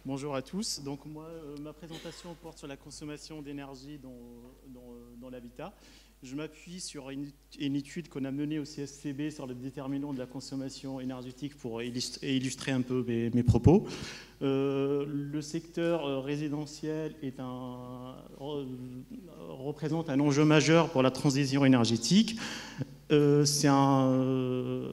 Bonjour à tous. Donc moi, ma présentation porte sur la consommation d'énergie dans l'habitat. Je m'appuie sur une étude qu'on a menée au CSCB sur le déterminant de la consommation énergétique pour illustrer un peu mes propos. Le secteur résidentiel représente un enjeu majeur pour la transition énergétique. C'est un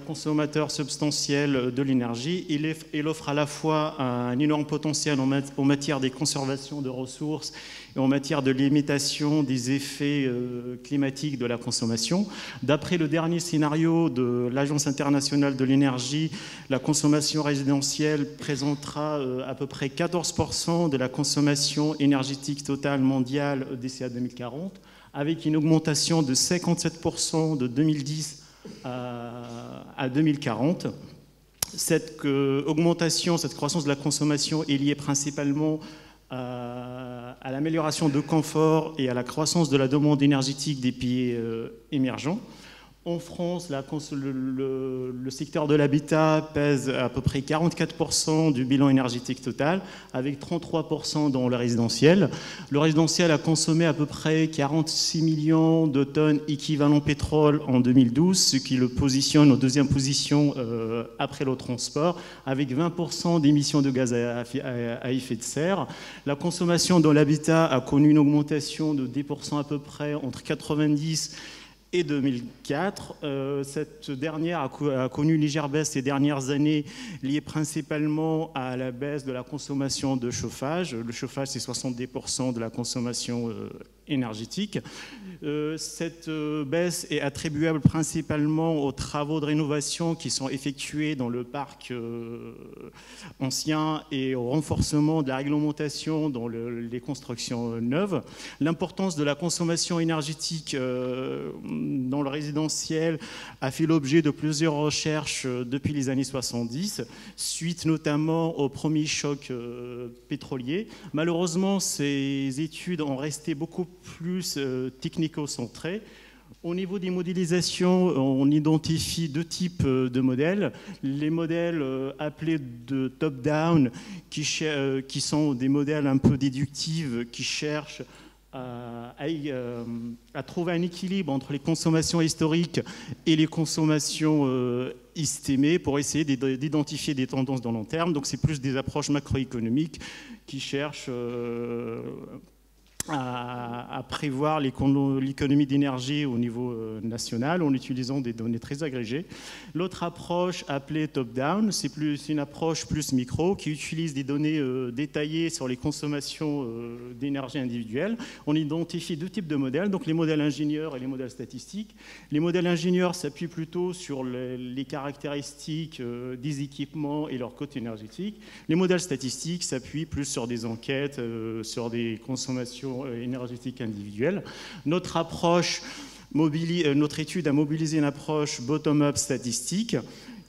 consommateur substantiel de l'énergie. Il offre à la fois un énorme potentiel en matière de conservation de ressources et en matière de limitation des effets climatiques de la consommation. D'après le dernier scénario de l'Agence internationale de l'énergie, la consommation résidentielle présentera à peu près 14% de la consommation énergétique totale mondiale d'ici à 2040. Avec une augmentation de 57% de 2010 à 2040. Cette augmentation, cette croissance de la consommation est liée principalement à l'amélioration de confort et à la croissance de la demande énergétique des pays émergents. En France, le secteur de l'habitat pèse à peu près 44% du bilan énergétique total, avec 33% dans le résidentiel. Le résidentiel a consommé à peu près 46 millions de tonnes équivalent pétrole en 2012, ce qui le positionne en deuxième position après le transport, avec 20% d'émissions de gaz à effet de serre. La consommation dans l'habitat a connu une augmentation de 10% à peu près entre 1990 et 2004. Cette dernière a connu une légère baisse ces dernières années, liée principalement à la baisse de la consommation de chauffage. Le chauffage, c'est 70% de la consommation énergétique. Cette baisse est attribuable principalement aux travaux de rénovation qui sont effectués dans le parc ancien et au renforcement de la réglementation dans les constructions neuves. L'importance de la consommation énergétique dans le résidentiel a fait l'objet de plusieurs recherches depuis les années 70, suite notamment au premier choc pétrolier. Malheureusement, ces études ont resté beaucoup plus technico-centrées. Au niveau des modélisations, on identifie deux types de modèles. Les modèles appelés de top-down, qui sont des modèles un peu déductifs, qui cherchent à trouver un équilibre entre les consommations historiques et les consommations estimées pour essayer d'identifier des tendances dans le long terme. Donc c'est plus des approches macroéconomiques qui cherchent à prévoir l'économie d'énergie au niveau national en utilisant des données très agrégées. L'autre approche, appelée top-down, c'est une approche plus micro qui utilise des données détaillées sur les consommations d'énergie individuelles. On identifie deux types de modèles, donc les modèles ingénieurs et les modèles statistiques. Les modèles ingénieurs s'appuient plutôt sur les caractéristiques des équipements et leur coût énergétique. Les modèles statistiques s'appuient plus sur des enquêtes, sur des consommations énergétique individuelle. Notre étude a mobilisé une approche bottom-up statistique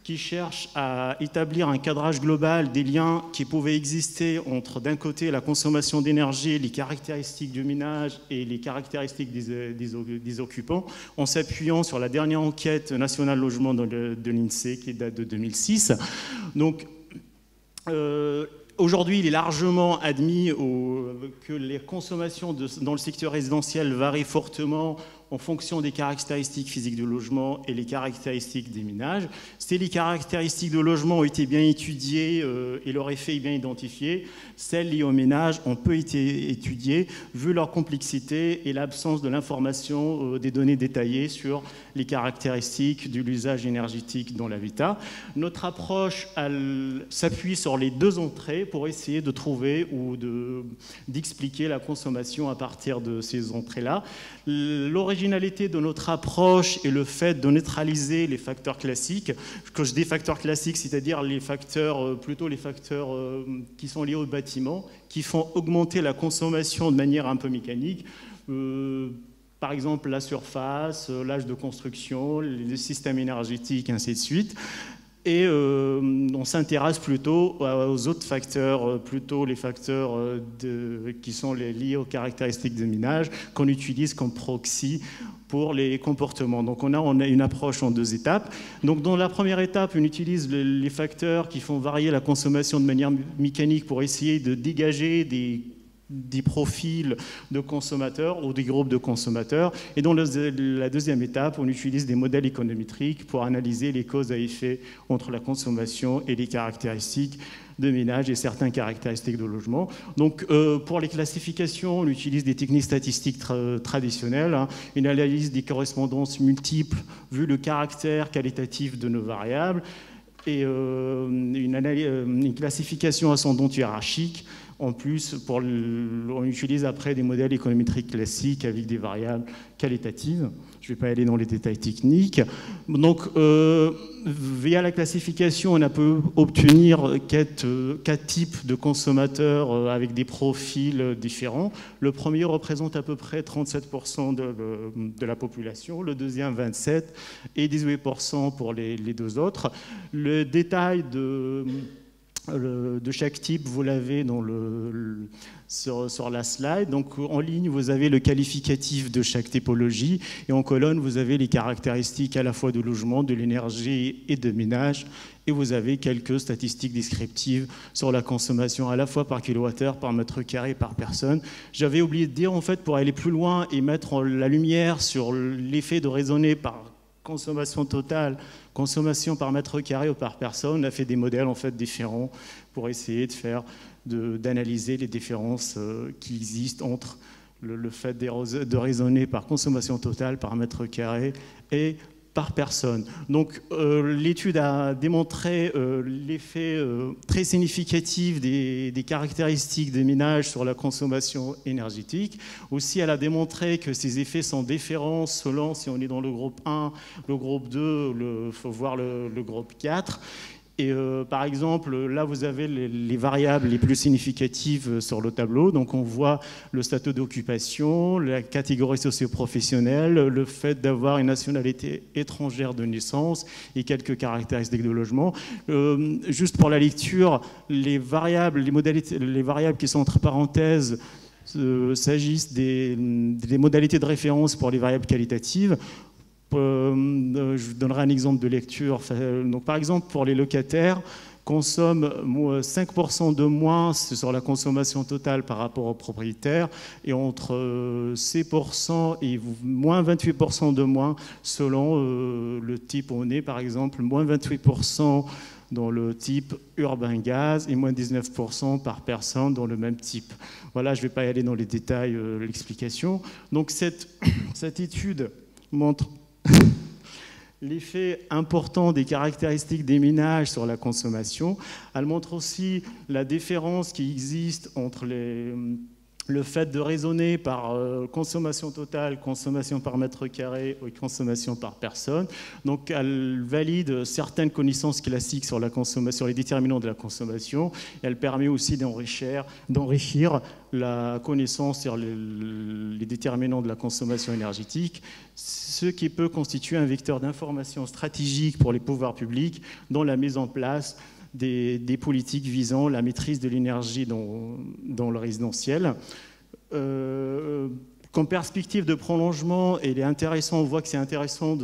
qui cherche à établir un cadrage global des liens qui pouvaient exister entre, d'un côté, la consommation d'énergie, les caractéristiques du ménage et les caractéristiques des occupants, en s'appuyant sur la dernière enquête nationale logement de l'INSEE qui date de 2006. Donc, aujourd'hui, il est largement admis que les consommations dans le secteur résidentiel varient fortement en fonction des caractéristiques physiques du logement et les caractéristiques des ménages. Si les caractéristiques de logement ont été bien étudiées et leur effet est bien identifié, celles liées aux ménages ont peu été étudiées vu leur complexité et l'absence de l'information des données détaillées sur les caractéristiques de l'usage énergétique dans l'habitat. Notre approche s'appuie sur les deux entrées pour essayer de trouver ou d'expliquer la consommation à partir de ces entrées-là. L'originalité de notre approche est le fait de neutraliser les facteurs classiques. Quand je dis facteurs classiques, c'est-à-dire plutôt les facteurs qui sont liés au bâtiment, qui font augmenter la consommation de manière un peu mécanique. Par exemple, la surface, l'âge de construction, les systèmes énergétiques, ainsi de suite. Et on s'intéresse plutôt aux autres facteurs, plutôt les facteurs qui sont liés aux caractéristiques de ménage qu'on utilise comme proxy pour les comportements. Donc on a une approche en 2 étapes. Donc dans la première étape, on utilise les facteurs qui font varier la consommation de manière mécanique pour essayer de dégager des profils de consommateurs ou des groupes de consommateurs. Et dans la deuxième étape, on utilise des modèles économétriques pour analyser les causes à effet entre la consommation et les caractéristiques de ménage et certaines caractéristiques de logement. Donc, pour les classifications, on utilise des techniques statistiques traditionnelles, hein, une analyse des correspondances multiples vu le caractère qualitatif de nos variables et une classification ascendante hiérarchique. En plus, on utilise après des modèles économétriques classiques avec des variables qualitatives. Je ne vais pas aller dans les détails techniques. Donc, via la classification, on peut obtenir 4 types de consommateurs avec des profils différents. Le premier représente à peu près 37% de la population, le deuxième 27% et 18% pour les 2 autres. Le détail de chaque type, vous l'avez sur la slide. Donc en ligne, vous avez le qualificatif de chaque typologie et en colonne, vous avez les caractéristiques à la fois de logement, de l'énergie et de ménage. Et vous avez quelques statistiques descriptives sur la consommation à la fois par kilowattheure, par mètre carré, par personne. J'avais oublié de dire, en fait, pour aller plus loin et mettre la lumière sur l'effet de raisonner par consommation totale, consommation par mètre carré ou par personne, on a fait des modèles en fait différents pour essayer d'analyser les différences qui existent entre le fait de raisonner par consommation totale, par mètre carré et par personne. Donc l'étude a démontré l'effet très significatif des caractéristiques des ménages sur la consommation énergétique. Aussi, elle a démontré que ces effets sont différents selon si on est dans le groupe 1, le groupe 2, il faut voir le groupe 4. Et par exemple, là, vous avez les variables les plus significatives sur le tableau. Donc, on voit le statut d'occupation, la catégorie socio-professionnelle, le fait d'avoir une nationalité étrangère de naissance et quelques caractéristiques de logement. Juste pour la lecture, les variables qui sont entre parenthèses s'agissent des modalités de référence pour les variables qualitatives. Je vous donnerai un exemple de lecture. Donc, par exemple, pour les locataires, consomment 5% de moins sur la consommation totale par rapport aux propriétaires et entre 6% et moins 28% de moins selon le type où on est. Par exemple, moins 28% dans le type urbain gaz et moins 19% par personne dans le même type. Voilà, je ne vais pas y aller dans les détails, l'explication. Donc, cette étude montre l'effet important des caractéristiques des ménages sur la consommation. Elle montre aussi la différence qui existe entre le fait de raisonner par consommation totale, consommation par mètre carré et consommation par personne. Donc, elle valide certaines connaissances classiques sur la consommation, les déterminants de la consommation. Et elle permet aussi d'enrichir la connaissance sur les déterminants de la consommation énergétique, ce qui peut constituer un vecteur d'information stratégique pour les pouvoirs publics dans la mise en place des politiques visant la maîtrise de l'énergie dans le résidentiel. Comme perspective de prolongement, il est intéressant, on voit que c'est intéressant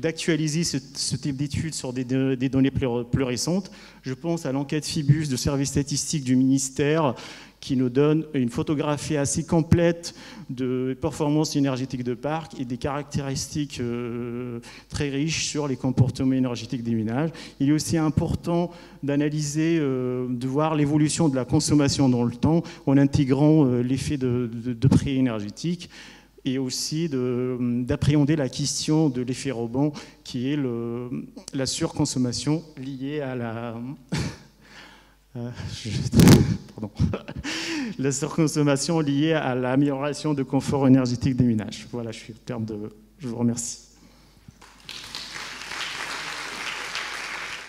d'actualiser ce type d'études sur des données plus récentes. Je pense à l'enquête Phibus de service statistique du ministère qui nous donne une photographie assez complète de performance énergétique de parc et des caractéristiques très riches sur les comportements énergétiques des ménages. Il est aussi important d'analyser, de voir l'évolution de la consommation dans le temps en intégrant l'effet de prix énergétique et aussi d'appréhender la question de l'effet rebond qui est la surconsommation liée à la surconsommation liée à l'amélioration de confort énergétique des ménages. Voilà, je suis au terme de... Je vous remercie.